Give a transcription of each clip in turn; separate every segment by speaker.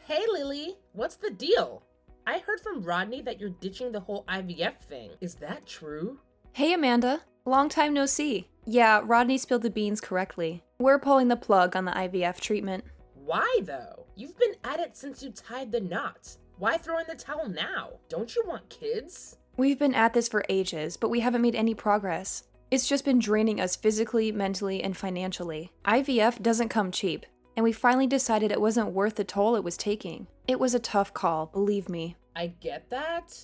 Speaker 1: Hey Lily, what's the deal? I heard from Rodney that you're ditching the whole IVF thing. Is that true?
Speaker 2: Hey Amanda, long time no see. Yeah, Rodney spilled the beans correctly. We're pulling the plug on the IVF treatment.
Speaker 1: Why though? You've been at it since you tied the knot. Why throw in the towel now? Don't you want kids?
Speaker 2: We've been at this for ages, but we haven't made any progress. It's just been draining us physically, mentally, and financially. IVF doesn't come cheap, and we finally decided it wasn't worth the toll it was taking. It was a tough call, believe me.
Speaker 1: I get that,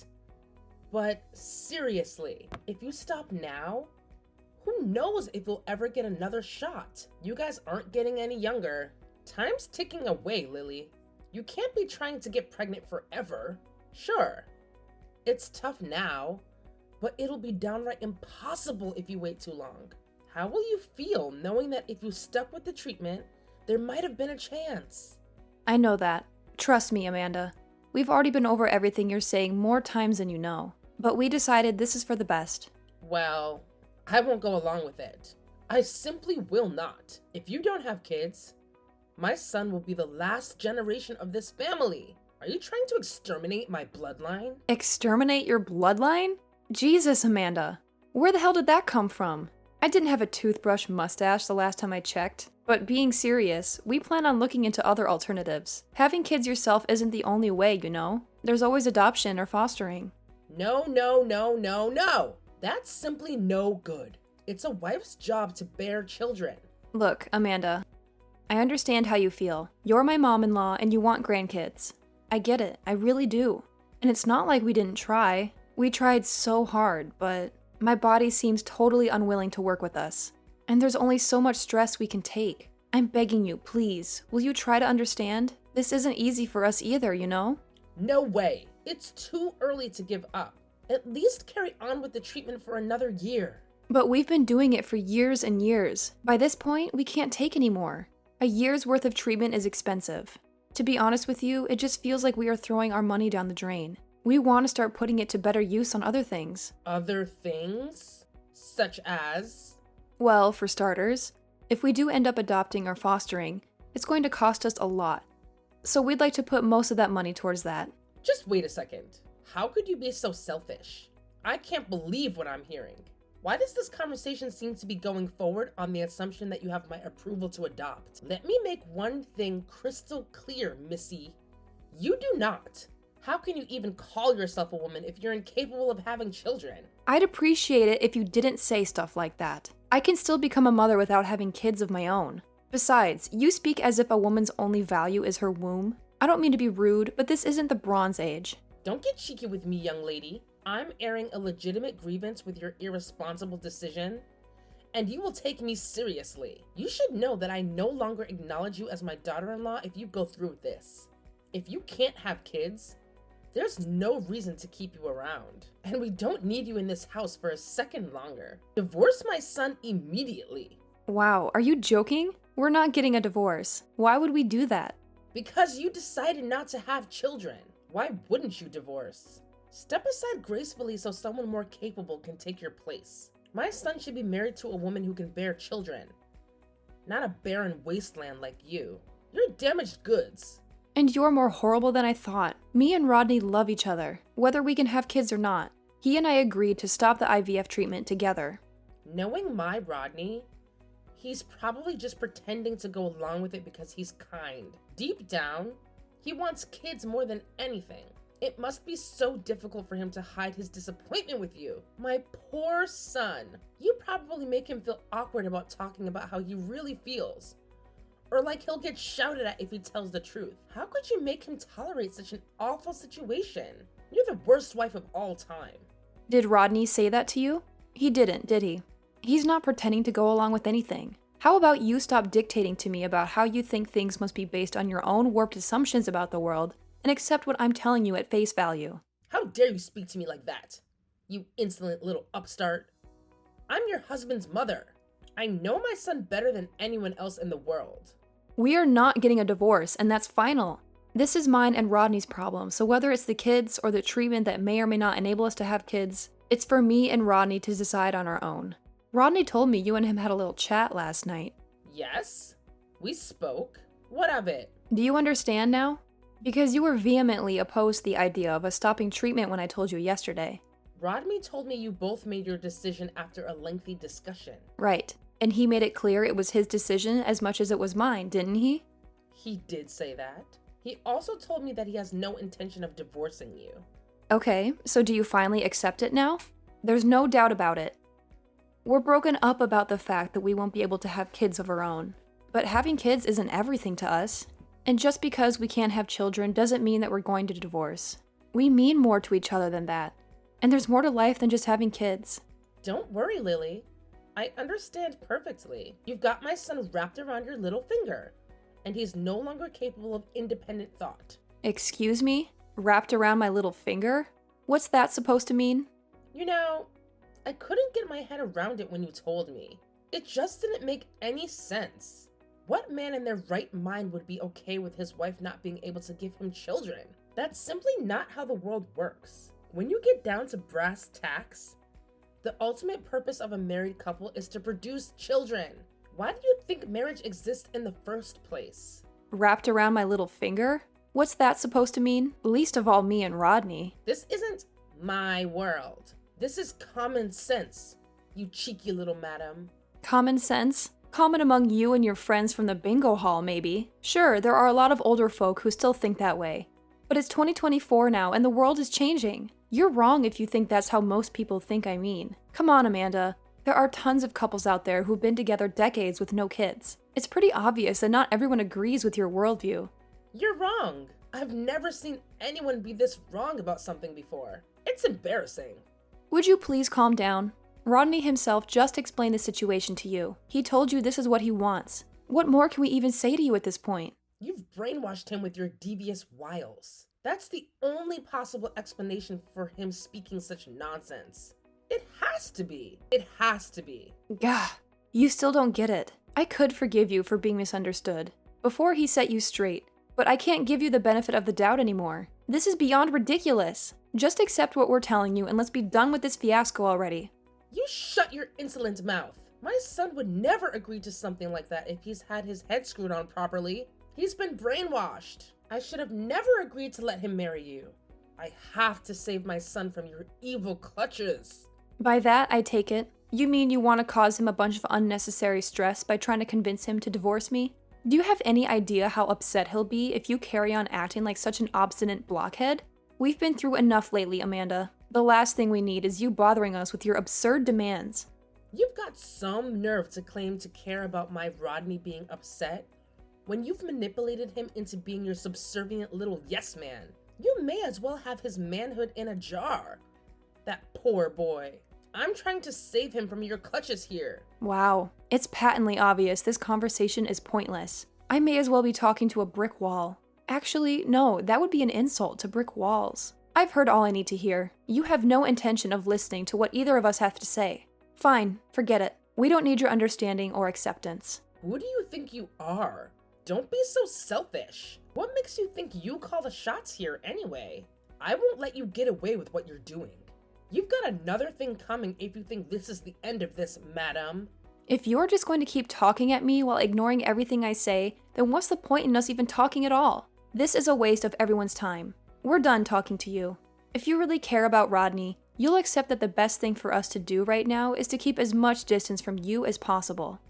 Speaker 1: but seriously, if you stop now, who knows if you'll ever get another shot? You guys aren't getting any younger. Time's ticking away, Lily. You can't be trying to get pregnant forever. Sure, it's tough now, but it'll be downright impossible if you wait too long. How will you feel knowing that if you stuck with the treatment, there might have been a chance?
Speaker 2: I know that. Trust me, Amanda. We've already been over everything you're saying more times than you know. But we decided this is for the best.
Speaker 1: Well, I won't go along with it. I simply will not. If you don't have kids, my son will be the last generation of this family. Are you trying to exterminate my bloodline?
Speaker 2: Exterminate your bloodline? Jesus, Amanda. Where the hell did that come from? I didn't have a toothbrush mustache the last time I checked. But being serious, we plan on looking into other alternatives. Having kids yourself isn't the only way, you know? There's always adoption or fostering.
Speaker 1: No, no, no, no, no! That's simply no good. It's a wife's job to bear children.
Speaker 2: Look, Amanda, I understand how you feel. You're my mom-in-law and you want grandkids. I get it, I really do. And it's not like we didn't try. We tried so hard, but my body seems totally unwilling to work with us. And there's only so much stress we can take. I'm begging you, please, will you try to understand? This isn't easy for us either, you know?
Speaker 1: No way. It's too early to give up. At least carry on with the treatment for another year.
Speaker 2: But we've been doing it for years and years. By this point, we can't take anymore. A year's worth of treatment is expensive. To be honest with you, it just feels like we are throwing our money down the drain. We want to start putting it to better use on other things.
Speaker 1: Other things? Such as?
Speaker 2: Well, for starters, if we do end up adopting or fostering, it's going to cost us a lot. So we'd like to put most of that money towards that.
Speaker 1: Just wait a second. How could you be so selfish? I can't believe what I'm hearing. Why does this conversation seem to be going forward on the assumption that you have my approval to adopt? Let me make one thing crystal clear, Missy. You do not. How can you even call yourself a woman if you're incapable of having children?
Speaker 2: I'd appreciate it if you didn't say stuff like that. I can still become a mother without having kids of my own. Besides, you speak as if a woman's only value is her womb. I don't mean to be rude, but this isn't the Bronze Age.
Speaker 1: Don't get cheeky with me, young lady. I'm airing a legitimate grievance with your irresponsible decision, and you will take me seriously. You should know that I no longer acknowledge you as my daughter-in-law if you go through with this. If you can't have kids, there's no reason to keep you around. And we don't need you in this house for a second longer. Divorce my son immediately.
Speaker 2: Wow, are you joking? We're not getting a divorce. Why would we do that?
Speaker 1: Because you decided not to have children. Why wouldn't you divorce? Step aside gracefully so someone more capable can take your place. My son should be married to a woman who can bear children, not a barren wasteland like you. You're damaged goods.
Speaker 2: And you're more horrible than I thought. Me and Rodney love each other, whether we can have kids or not. He and I agreed to stop the IVF treatment together.
Speaker 1: Knowing my Rodney, he's probably just pretending to go along with it because he's kind. Deep down, he wants kids more than anything. It must be so difficult for him to hide his disappointment with you. My poor son. You probably make him feel awkward about talking about how he really feels. Or like he'll get shouted at if he tells the truth. How could you make him tolerate such an awful situation? You're the worst wife of all time.
Speaker 2: Did Rodney say that to you? He didn't, did he? He's not pretending to go along with anything. How about you stop dictating to me about how you think things must be based on your own warped assumptions about the world and accept what I'm telling you at face value?
Speaker 1: How dare you speak to me like that, you insolent little upstart? I'm your husband's mother. I know my son better than anyone else in the world.
Speaker 2: We are not getting a divorce, and that's final. This is mine and Rodney's problem, so whether it's the kids or the treatment that may or may not enable us to have kids, it's for me and Rodney to decide on our own. Rodney told me you and him had a little chat last night.
Speaker 1: Yes, we spoke. What of it?
Speaker 2: Do you understand now? Because you were vehemently opposed to the idea of us stopping treatment when I told you yesterday.
Speaker 1: Rodney told me you both made your decision after a lengthy discussion.
Speaker 2: Right. And he made it clear it was his decision as much as it was mine, didn't he?
Speaker 1: He did say that. He also told me that he has no intention of divorcing you.
Speaker 2: Okay, so do you finally accept it now? There's no doubt about it. We're broken up about the fact that we won't be able to have kids of our own. But having kids isn't everything to us. And just because we can't have children doesn't mean that we're going to divorce. We mean more to each other than that. And there's more to life than just having kids.
Speaker 1: Don't worry, Lily. I understand perfectly. You've got my son wrapped around your little finger, and he's no longer capable of independent thought.
Speaker 2: Excuse me? Wrapped around my little finger? What's that supposed to mean?
Speaker 1: You know, I couldn't get my head around it when you told me. It just didn't make any sense. What man in their right mind would be okay with his wife not being able to give him children? That's simply not how the world works. When you get down to brass tacks, the ultimate purpose of a married couple is to produce children. Why do you think marriage exists in the first place?
Speaker 2: Wrapped around my little finger? What's that supposed to mean? Least of all me and Rodney.
Speaker 1: This isn't my world. This is common sense, you cheeky little madam.
Speaker 2: Common sense? Common among you and your friends from the bingo hall, maybe. Sure, there are a lot of older folk who still think that way. But it's 2024 now, and the world is changing. You're wrong if you think that's how most people think I mean. Come on, Amanda. There are tons of couples out there who've been together decades with no kids. It's pretty obvious that not everyone agrees with your worldview.
Speaker 1: You're wrong. I've never seen anyone be this wrong about something before. It's embarrassing.
Speaker 2: Would you please calm down? Rodney himself just explained the situation to you. He told you this is what he wants. What more can we even say to you at this point?
Speaker 1: You've brainwashed him with your devious wiles. That's the only possible explanation for him speaking such nonsense. It has to be. It has to be.
Speaker 2: Gah, you still don't get it. I could forgive you for being misunderstood before he set you straight, but I can't give you the benefit of the doubt anymore. This is beyond ridiculous. Just accept what we're telling you and let's be done with this fiasco already.
Speaker 1: You shut your insolent mouth. My son would never agree to something like that if he's had his head screwed on properly. He's been brainwashed. I should have never agreed to let him marry you. I have to save my son from your evil clutches.
Speaker 2: By that, I take it, you mean you want to cause him a bunch of unnecessary stress by trying to convince him to divorce me? Do you have any idea how upset he'll be if you carry on acting like such an obstinate blockhead? We've been through enough lately, Amanda. The last thing we need is you bothering us with your absurd demands.
Speaker 1: You've got some nerve to claim to care about my Rodney being upset when you've manipulated him into being your subservient little yes man. You may as well have his manhood in a jar. That poor boy. I'm trying to save him from your clutches here.
Speaker 2: Wow, it's patently obvious this conversation is pointless. I may as well be talking to a brick wall. Actually, no, that would be an insult to brick walls. I've heard all I need to hear. You have no intention of listening to what either of us have to say. Fine, forget it. We don't need your understanding or acceptance.
Speaker 1: Who do you think you are? Don't be so selfish. What makes you think you call the shots here anyway? I won't let you get away with what you're doing. You've got another thing coming if you think this is the end of this, madam.
Speaker 2: If you're just going to keep talking at me while ignoring everything I say, then what's the point in us even talking at all? This is a waste of everyone's time. We're done talking to you. If you really care about Rodney, you'll accept that the best thing for us to do right now is to keep as much distance from you as possible.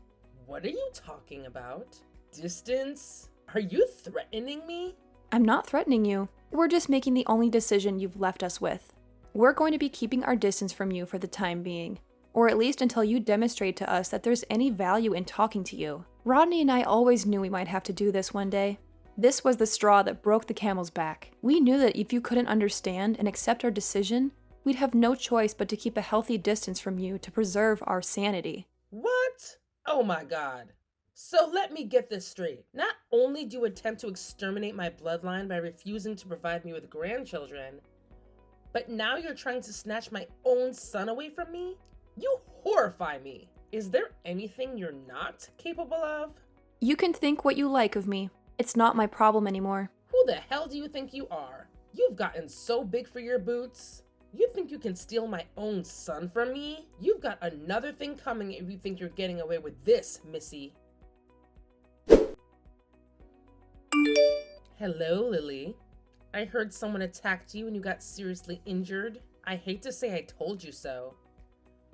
Speaker 1: What are you talking about? Distance? Are you threatening me?
Speaker 2: I'm not threatening you. We're just making the only decision you've left us with. We're going to be keeping our distance from you for the time being, or at least until you demonstrate to us that there's any value in talking to you. Rodney and I always knew we might have to do this one day. This was the straw that broke the camel's back. We knew that if you couldn't understand and accept our decision, we'd have no choice but to keep a healthy distance from you to preserve our sanity.
Speaker 1: What? Oh my God. So let me get this straight. Not only do you attempt to exterminate my bloodline by refusing to provide me with grandchildren, but now you're trying to snatch my own son away from me? You horrify me. Is there anything you're not capable of?
Speaker 2: You can think what you like of me. It's not my problem anymore.
Speaker 1: Who the hell do you think you are? You've gotten so big for your boots. You think you can steal my own son from me? You've got another thing coming if you think you're getting away with this, Missy. Hello, Lily. I heard someone attacked you and you got seriously injured. I hate to say I told you so,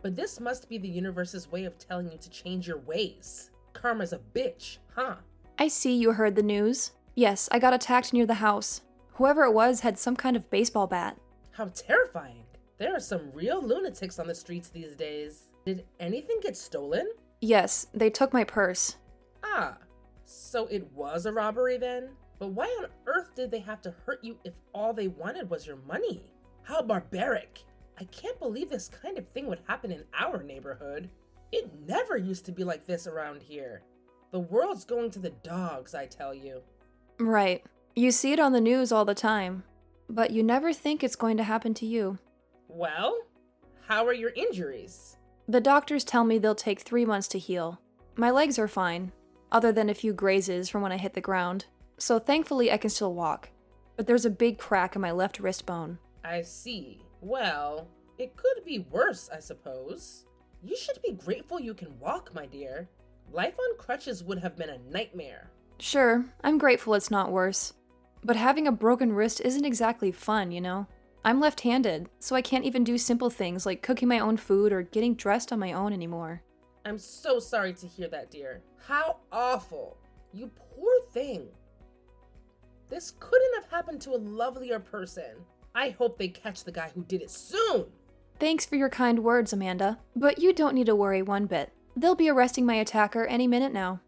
Speaker 1: but this must be the universe's way of telling you to change your ways. Karma's a bitch, huh?
Speaker 2: I see you heard the news. Yes, I got attacked near the house. Whoever it was had some kind of baseball bat.
Speaker 1: How terrifying. There are some real lunatics on the streets these days. Did anything get stolen?
Speaker 2: Yes, they took my purse.
Speaker 1: Ah, so it was a robbery then? But why on earth did they have to hurt you if all they wanted was your money? How barbaric. I can't believe this kind of thing would happen in our neighborhood. It never used to be like this around here. The world's going to the dogs, I tell you.
Speaker 2: Right. You see it on the news all the time, but you never think it's going to happen to you.
Speaker 1: Well, how are your injuries?
Speaker 2: The doctors tell me they'll take 3 months to heal. My legs are fine, other than a few grazes from when I hit the ground, so thankfully I can still walk. But there's a big crack in my left wrist bone.
Speaker 1: I see. Well, it could be worse, I suppose. You should be grateful you can walk, my dear. Life on crutches would have been a nightmare.
Speaker 2: Sure, I'm grateful it's not worse. But having a broken wrist isn't exactly fun, you know? I'm left-handed, so I can't even do simple things like cooking my own food or getting dressed on my own anymore.
Speaker 1: I'm so sorry to hear that, dear. How awful. You poor thing. This couldn't have happened to a lovelier person. I hope they catch the guy who did it soon.
Speaker 2: Thanks for your kind words, Amanda. But you don't need to worry one bit. They'll be arresting my attacker any minute now.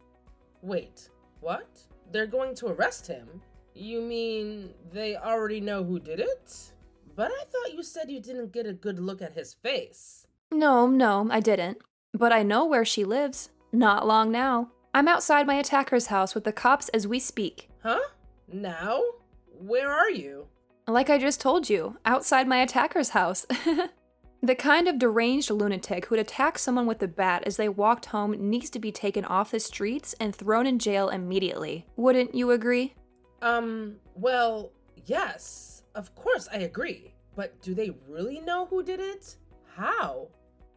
Speaker 1: Wait, what? They're going to arrest him? You mean they already know who did it? But I thought you said you didn't get a good look at his face.
Speaker 2: No, I didn't. But I know where she lives. Not long now. I'm outside my attacker's house with the cops as we speak.
Speaker 1: Huh? Now? Where are you?
Speaker 2: Like I just told you, outside my attacker's house. The kind of deranged lunatic who'd attack someone with a bat as they walked home needs to be taken off the streets and thrown in jail immediately. Wouldn't you agree?
Speaker 1: Well, yes, of course I agree. But do they really know who did it? How?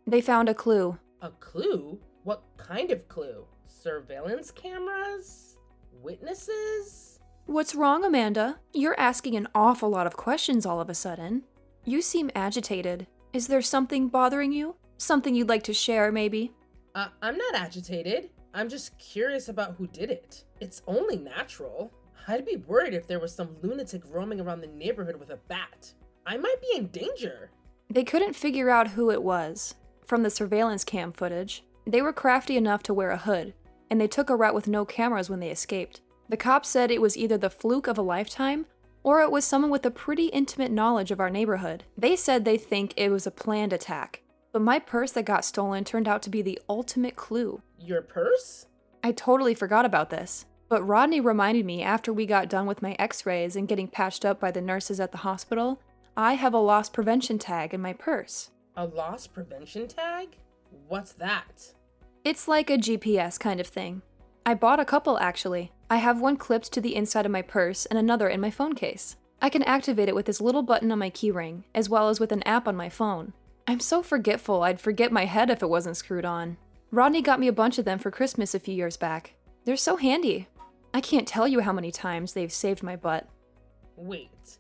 Speaker 2: They found a clue.
Speaker 1: A clue? What kind of clue? Surveillance cameras? Witnesses?
Speaker 2: What's wrong, Amanda? You're asking an awful lot of questions all of a sudden. You seem agitated. Is there something bothering you? Something you'd like to share, maybe?
Speaker 1: I'm not agitated. I'm just curious about who did it. It's only natural. I'd be worried if there was some lunatic roaming around the neighborhood with a bat. I might be in danger.
Speaker 2: They couldn't figure out who it was. From the surveillance cam footage, they were crafty enough to wear a hood, and they took a route with no cameras when they escaped. The cops said it was either the fluke of a lifetime, or it was someone with a pretty intimate knowledge of our neighborhood. They said they think it was a planned attack, but my purse that got stolen turned out to be the ultimate clue.
Speaker 1: Your purse?
Speaker 2: I totally forgot about this, but Rodney reminded me after we got done with my x-rays and getting patched up by the nurses at the hospital, I have a loss prevention tag in my purse.
Speaker 1: A loss prevention tag? What's that?
Speaker 2: It's like a GPS kind of thing. I bought a couple, actually. I have one clipped to the inside of my purse and another in my phone case. I can activate it with this little button on my keyring, as well as with an app on my phone. I'm so forgetful I'd forget my head if it wasn't screwed on. Rodney got me a bunch of them for Christmas a few years back. They're so handy. I can't tell you how many times they've saved my butt.
Speaker 1: Wait,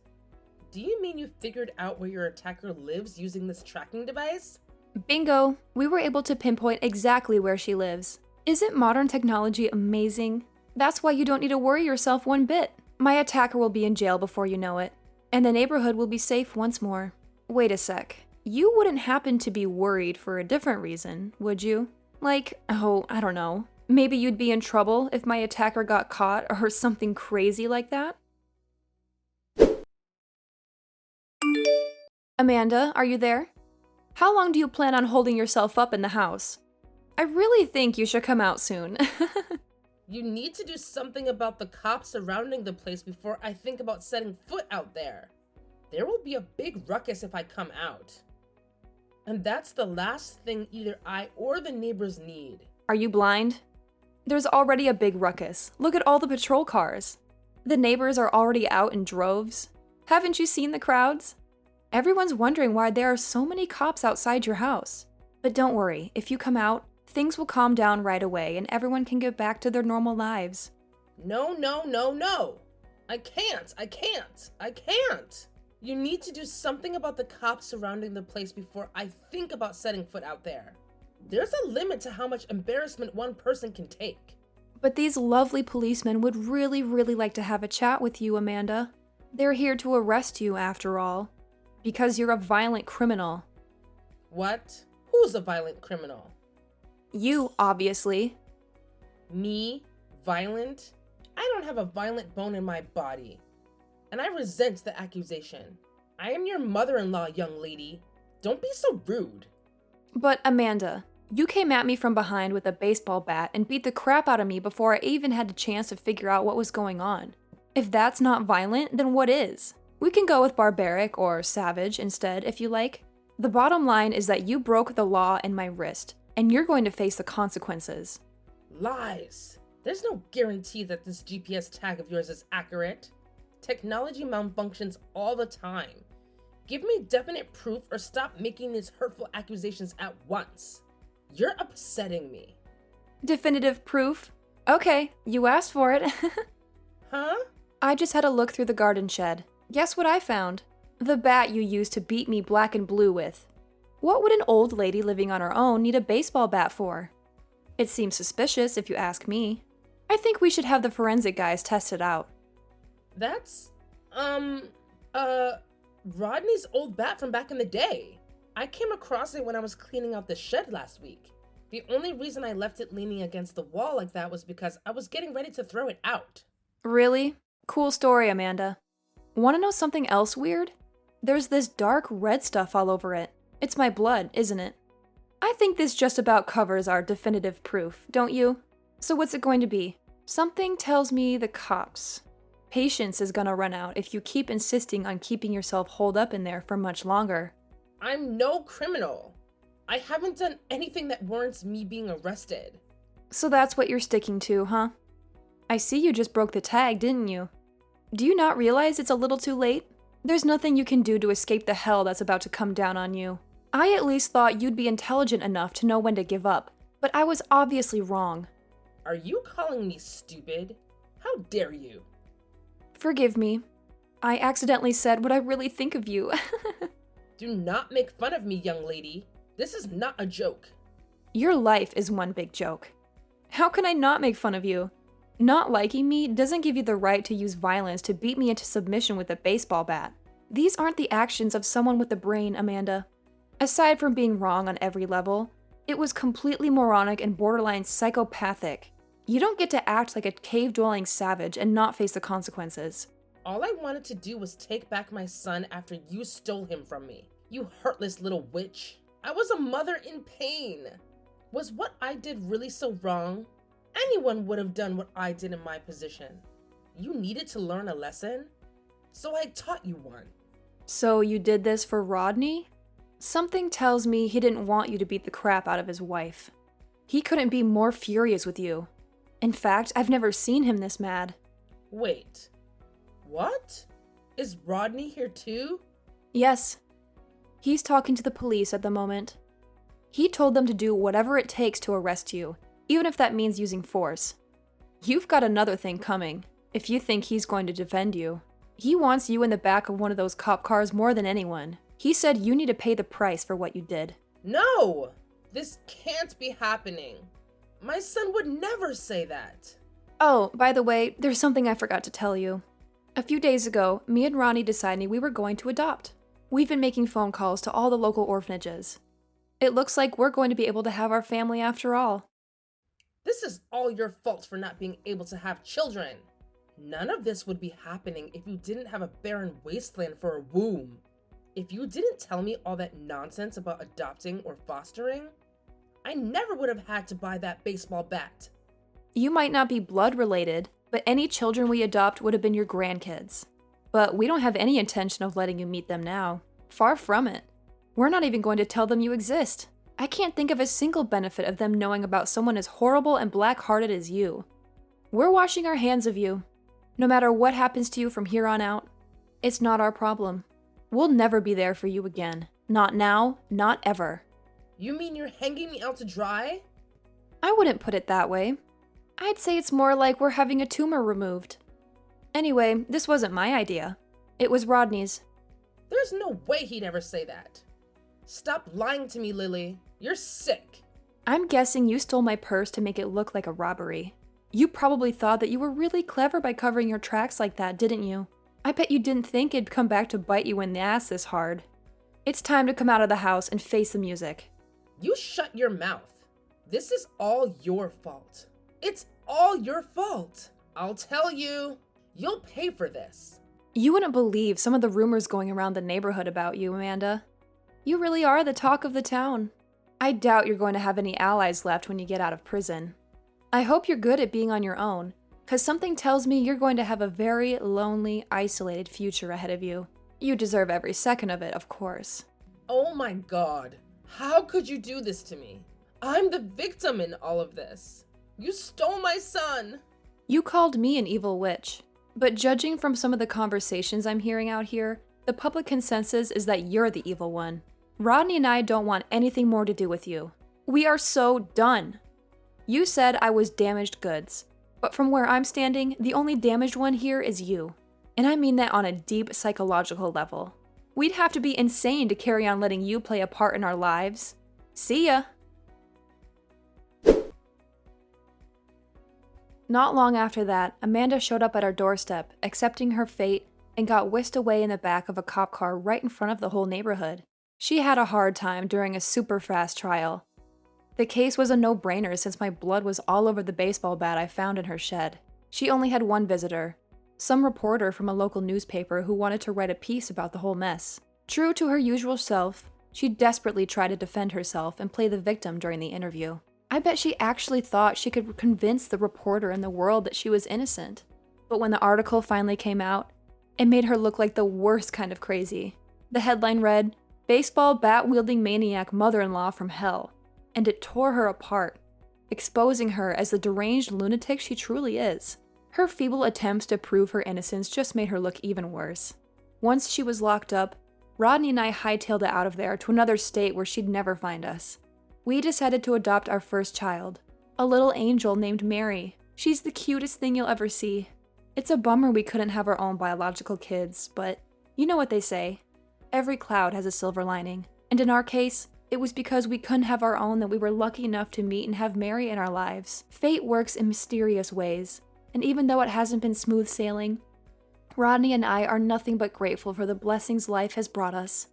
Speaker 1: do you mean you figured out where your attacker lives using this tracking device?
Speaker 2: Bingo! We were able to pinpoint exactly where she lives. Isn't modern technology amazing? That's why you don't need to worry yourself one bit. My attacker will be in jail before you know it, and the neighborhood will be safe once more. Wait a sec. You wouldn't happen to be worried for a different reason, would you? Like, oh, I don't know. Maybe you'd be in trouble if my attacker got caught or something crazy like that? Amanda, are you there? How long do you plan on holding yourself up in the house? I really think you should come out soon.
Speaker 1: You need to do something about the cops surrounding the place before I think about setting foot out there. There will be a big ruckus if I come out. And that's the last thing either I or the neighbors need.
Speaker 2: Are you blind? There's already a big ruckus. Look at all the patrol cars. The neighbors are already out in droves. Haven't you seen the crowds? Everyone's wondering why there are so many cops outside your house. But don't worry, if you come out, things will calm down right away and everyone can get back to their normal lives.
Speaker 1: No. I can't. You need to do something about the cops surrounding the place before I think about setting foot out there. There's a limit to how much embarrassment one person can take.
Speaker 2: But these lovely policemen would really, really like to have a chat with you, Amanda. They're here to arrest you, after all. Because you're a violent criminal.
Speaker 1: What? Who's a violent criminal?
Speaker 2: You, obviously.
Speaker 1: Me? Violent? I don't have a violent bone in my body. And I resent the accusation. I am your mother-in-law, young lady. Don't be so rude.
Speaker 2: But Amanda, you came at me from behind with a baseball bat and beat the crap out of me before I even had a chance to figure out what was going on. If that's not violent, then what is? We can go with barbaric or savage instead, if you like. The bottom line is that you broke the law in my wrist, and you're going to face the consequences.
Speaker 1: Lies. There's no guarantee that this GPS tag of yours is accurate. Technology malfunctions all the time. Give me definite proof or stop making these hurtful accusations at once. You're upsetting me.
Speaker 2: Definitive proof? Okay, you asked for it.
Speaker 1: Huh?
Speaker 2: I just had a look through the garden shed. Guess what I found? The bat you used to beat me black and blue with. What would an old lady living on her own need a baseball bat for? It seems suspicious if you ask me. I think we should have the forensic guys test it out.
Speaker 1: That's, Rodney's old bat from back in the day. I came across it when I was cleaning out the shed last week. The only reason I left it leaning against the wall like that was because I was getting ready to throw it out.
Speaker 2: Really? Cool story, Amanda. Want to know something else weird? There's this dark red stuff all over it. It's my blood, isn't it? I think this just about covers our definitive proof, don't you? So what's it going to be? Something tells me the cops. Patience is gonna run out if you keep insisting on keeping yourself holed up in there for much longer.
Speaker 1: I'm no criminal. I haven't done anything that warrants me being arrested.
Speaker 2: So that's what you're sticking to, huh? I see you just broke the tag, didn't you? Do you not realize it's a little too late? There's nothing you can do to escape the hell that's about to come down on you. I at least thought you'd be intelligent enough to know when to give up, but I was obviously wrong.
Speaker 1: Are you calling me stupid? How dare you?
Speaker 2: Forgive me. I accidentally said what I really think of you.
Speaker 1: Do not make fun of me, young lady. This is not a joke.
Speaker 2: Your life is one big joke. How can I not make fun of you? Not liking me doesn't give you the right to use violence to beat me into submission with a baseball bat. These aren't the actions of someone with a brain, Amanda. Aside from being wrong on every level, it was completely moronic and borderline psychopathic. You don't get to act like a cave-dwelling savage and not face the consequences.
Speaker 1: All I wanted to do was take back my son after you stole him from me. You heartless little witch. I was a mother in pain. Was what I did really so wrong? Anyone would have done what I did in my position. You needed to learn a lesson, so I taught you one.
Speaker 2: So you did this for Rodney? Something tells me he didn't want you to beat the crap out of his wife. He couldn't be more furious with you. In fact, I've never seen him this mad.
Speaker 1: Wait, what? Is Rodney here too?
Speaker 2: Yes. He's talking to the police at the moment. He told them to do whatever it takes to arrest you, even if that means using force. You've got another thing coming, if you think he's going to defend you. He wants you in the back of one of those cop cars more than anyone. He said you need to pay the price for what you did.
Speaker 1: No! This can't be happening. My son would never say that.
Speaker 2: Oh, by the way, there's something I forgot to tell you. A few days ago, me and Ronnie decided we were going to adopt. We've been making phone calls to all the local orphanages. It looks like we're going to be able to have our family after all.
Speaker 1: This is all your fault for not being able to have children. None of this would be happening if you didn't have a barren wasteland for a womb. If you didn't tell me all that nonsense about adopting or fostering, I never would have had to buy that baseball bat.
Speaker 2: You might not be blood related, but any children we adopt would have been your grandkids. But we don't have any intention of letting you meet them now. Far from it. We're not even going to tell them you exist. I can't think of a single benefit of them knowing about someone as horrible and black-hearted as you. We're washing our hands of you. No matter what happens to you from here on out, it's not our problem. We'll never be there for you again. Not now, not ever.
Speaker 1: You mean you're hanging me out to dry?
Speaker 2: I wouldn't put it that way. I'd say it's more like we're having a tumor removed. Anyway, this wasn't my idea. It was Rodney's.
Speaker 1: There's no way he'd ever say that. Stop lying to me, Lily. You're sick.
Speaker 2: I'm guessing you stole my purse to make it look like a robbery. You probably thought that you were really clever by covering your tracks like that, didn't you? I bet you didn't think it'd come back to bite you in the ass this hard. It's time to come out of the house and face the music.
Speaker 1: You shut your mouth. This is all your fault. It's all your fault. I'll tell you, you'll pay for this.
Speaker 2: You wouldn't believe some of the rumors going around the neighborhood about you, Amanda. You really are the talk of the town. I doubt you're going to have any allies left when you get out of prison. I hope you're good at being on your own, because something tells me you're going to have a very lonely, isolated future ahead of you. You deserve every second of it, of course.
Speaker 1: Oh my God. How could you do this to me? I'm the victim in all of this. You stole my son.
Speaker 2: You called me an evil witch, but judging from some of the conversations I'm hearing out here, the public consensus is that you're the evil one. Rodney and I don't want anything more to do with you. We are so done. You said I was damaged goods, but from where I'm standing, the only damaged one here is you. And I mean that on a deep psychological level. We'd have to be insane to carry on letting you play a part in our lives. See ya! Not long after that, Amanda showed up at our doorstep, accepting her fate, and got whisked away in the back of a cop car right in front of the whole neighborhood. She had a hard time during a super fast trial. The case was a no-brainer since my blood was all over the baseball bat I found in her shed. She only had one visitor, some reporter from a local newspaper who wanted to write a piece about the whole mess. True to her usual self, she desperately tried to defend herself and play the victim during the interview. I bet she actually thought she could convince the reporter and the world that she was innocent. But when the article finally came out, it made her look like the worst kind of crazy. The headline read, "Baseball bat-wielding maniac mother-in-law from hell," and it tore her apart, exposing her as the deranged lunatic she truly is. Her feeble attempts to prove her innocence just made her look even worse. Once she was locked up, Rodney and I hightailed it out of there to another state where she'd never find us. We decided to adopt our first child, a little angel named Mary. She's the cutest thing you'll ever see. It's a bummer we couldn't have our own biological kids, but you know what they say. Every cloud has a silver lining, and in our case, it was because we couldn't have our own that we were lucky enough to meet and have Mary in our lives. Fate works in mysterious ways, and even though it hasn't been smooth sailing, Rodney and I are nothing but grateful for the blessings life has brought us.